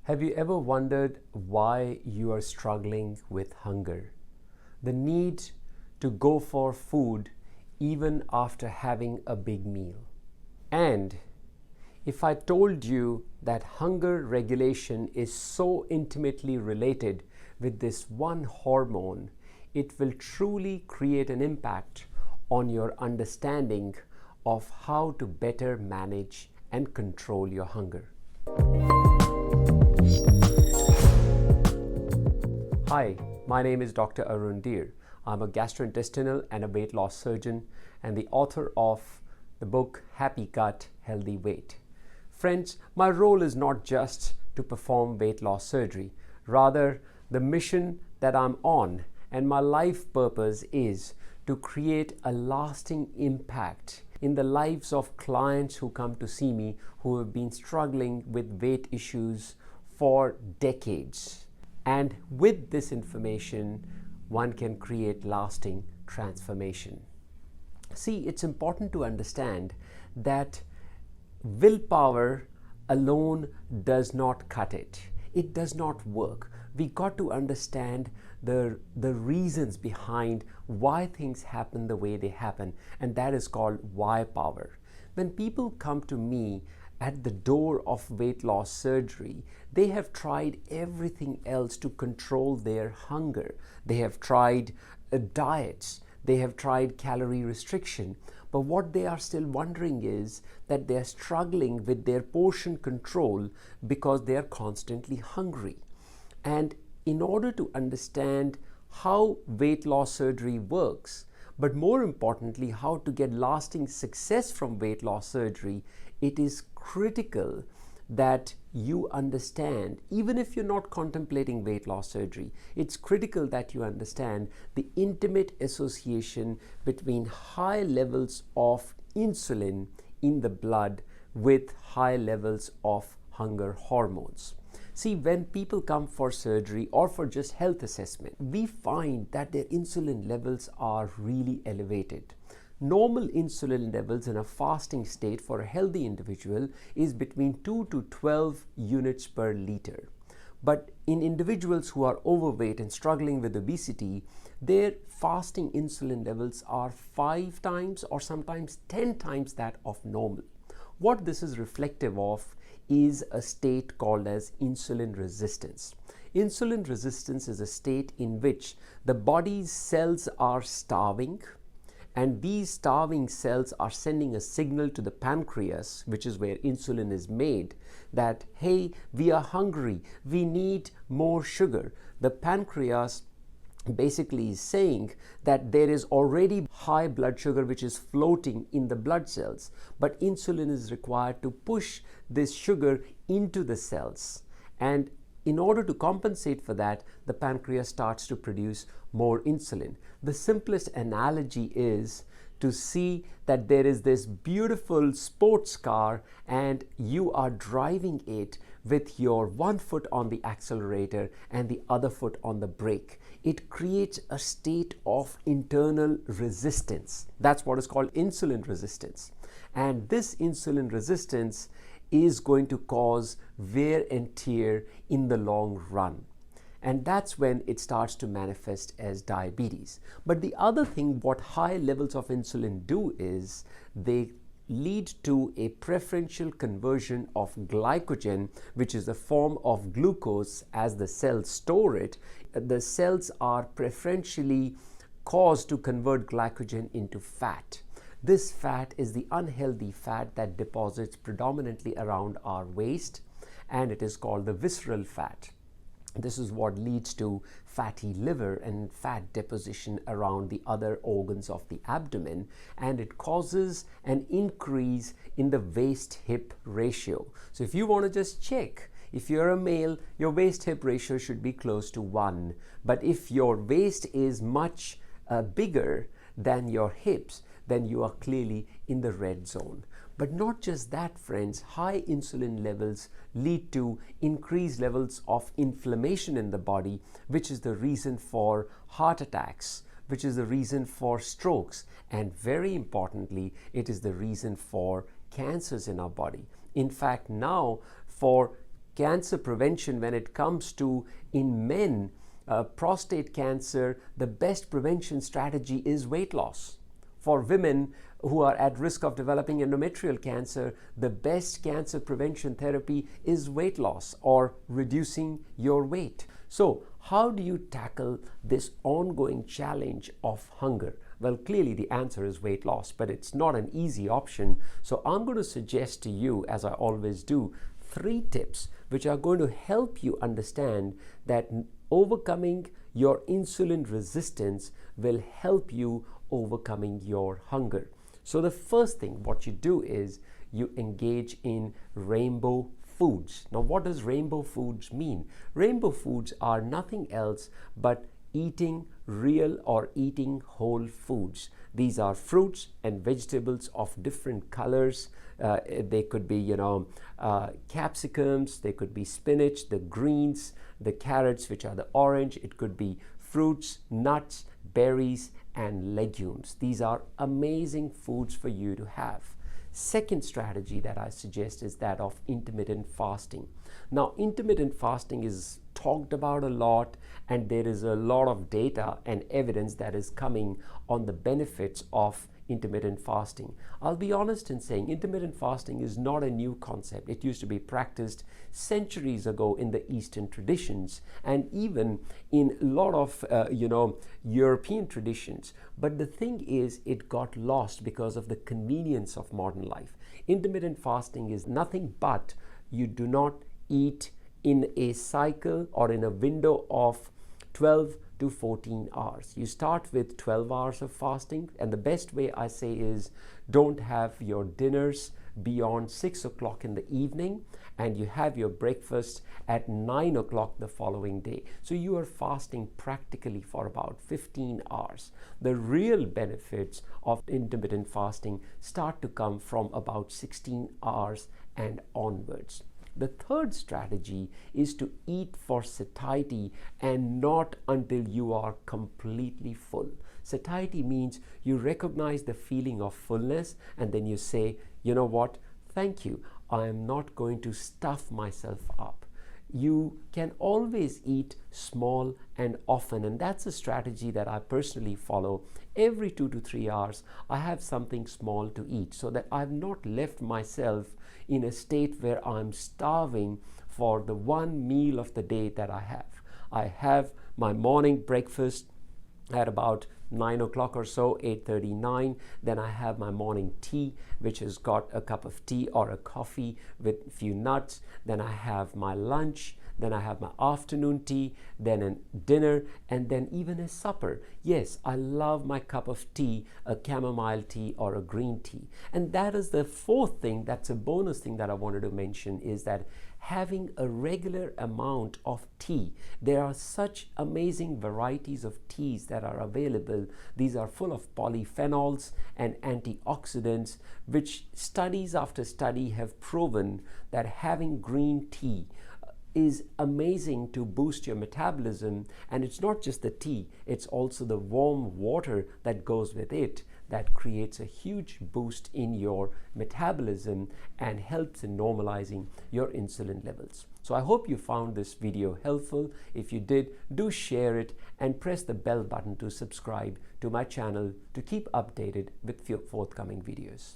Have you ever wondered why you are struggling with hunger? The need to go for food even after having a big meal. And if I told you that hunger regulation is so intimately related with this one hormone, it will truly create an impact on your understanding of how to better manage and control your hunger. Hi, my name is Dr. Arun Dhir. I'm a gastrointestinal and a weight loss surgeon and the author of the book Happy Gut, Healthy Weight. Friends, my role is not just to perform weight loss surgery. Rather, the mission that I'm on and my life purpose is to create a lasting impact in the lives of clients who come to see me who have been struggling with weight issues for decades. And with this information, one can create lasting transformation. See, it's important to understand that willpower alone does not cut it. It does not work. We got to understand the reasons behind why things happen the way they happen, and that is called why power. When people come to me at the door of weight loss surgery, they have tried everything else to control their hunger. They have tried diets, they have tried calorie restriction, but what they are still wondering is that they are struggling with their portion control because they are constantly hungry. And in order to understand how weight loss surgery works, but more importantly, how to get lasting success from weight loss surgery, it is critical that you understand, even if you're not contemplating weight loss surgery, it's critical that you understand the intimate association between high levels of insulin in the blood with high levels of hunger hormones. See, when people come for surgery or for just health assessment, we find that their insulin levels are really elevated. Normal insulin levels in a fasting state for a healthy individual is between 2 to 12 units per liter. But in individuals who are overweight and struggling with obesity, their fasting insulin levels are 5 times or sometimes 10 times that of normal. What this is reflective of is a state called as insulin resistance. Insulin resistance is a state in which the body's cells are starving, and these starving cells are sending a signal to the pancreas, which is where insulin is made, that, hey, we are hungry, we need more sugar. The pancreas basically is saying that there is already high blood sugar which is floating in the blood cells, but insulin is required to push this sugar into the cells. And in order to compensate for that, the pancreas starts to produce more insulin. The simplest analogy is to see that there is this beautiful sports car and you are driving it with your one foot on the accelerator and the other foot on the brake. It creates a state of internal resistance. That's what is called insulin resistance. And this insulin resistance is going to cause wear and tear in the long run. And that's when it starts to manifest as diabetes. But the other thing, what high levels of insulin do is they lead to a preferential conversion of glycogen, which is a form of glucose as the cells store it. The cells are preferentially caused to convert glycogen into fat. This fat is the unhealthy fat that deposits predominantly around our waist, and it is called the visceral fat. This is what leads to fatty liver and fat deposition around the other organs of the abdomen, and it causes an increase in the waist-hip ratio. So if you want to just check, if you're a male, your waist-hip ratio should be close to 1. But if your waist is much bigger than your hips, then you are clearly in the red zone. But not just that, friends, high insulin levels lead to increased levels of inflammation in the body, which is the reason for heart attacks, which is the reason for strokes, and very importantly, it is the reason for cancers in our body. In fact, now for cancer prevention when it comes to, in men, prostate cancer, the best prevention strategy is weight loss. For women who are at risk of developing endometrial cancer, the best cancer prevention therapy is weight loss or reducing your weight. So, how do you tackle this ongoing challenge of hunger? Well, clearly the answer is weight loss, but it's not an easy option. So I'm going to suggest to you, as I always do, 3 tips which are going to help you understand that overcoming your insulin resistance will help you overcoming your hunger. So the first thing what you do is you engage in rainbow foods. Now, what does rainbow foods mean? Rainbow foods are nothing else but eating real or eating whole foods. These are fruits and vegetables of different colors. They could be, capsicums, they could be spinach, the greens, the carrots, which are the orange. It could be fruits, nuts, berries, and legumes. These are amazing foods for you to have. Second strategy that I suggest is that of intermittent fasting. Now, intermittent fasting is talked about a lot, and there is a lot of data and evidence that is coming on the benefits of intermittent fasting. I'll be honest in saying intermittent fasting is not a new concept. It used to be practiced centuries ago in the Eastern traditions and even in a lot of European traditions. But the thing is, it got lost because of the convenience of modern life. Intermittent fasting is nothing but you do not eat in a cycle or in a window of 12 to 14 hours. You start with 12 hours of fasting, and the best way I say is don't have your dinners beyond 6 o'clock in the evening, and you have your breakfast at 9 o'clock the following day. So you are fasting practically for about 15 hours. The real benefits of intermittent fasting start to come from about 16 hours and onwards. The third strategy is to eat for satiety and not until you are completely full. Satiety means you recognize the feeling of fullness and then you say, you know what, thank you, I am not going to stuff myself up. You can always eat small and often, and that's a strategy that I personally follow. Every 2 to 3 hours, I have something small to eat so that I've not left myself in a state where I'm starving for the one meal of the day that I have. I have my morning breakfast at about 9 o'clock or so, 8:39. Then I have my morning tea, which has got a cup of tea or a coffee with a few nuts. Then I have my lunch. Then I have my afternoon tea, then a dinner, and then even a supper. Yes, I love my cup of tea, a chamomile tea or a green tea. And that is the fourth thing, that's a bonus thing that I wanted to mention, is that having a regular amount of tea. There are such amazing varieties of teas that are available. These are full of polyphenols and antioxidants, which studies after study have proven that having green tea is amazing to boost your metabolism. And it's not just the tea, it's also the warm water that goes with it that creates a huge boost in your metabolism and helps in normalizing your insulin levels. So I hope you found this video helpful. If you did, do share it and press the bell button to subscribe to my channel to keep updated with forthcoming videos.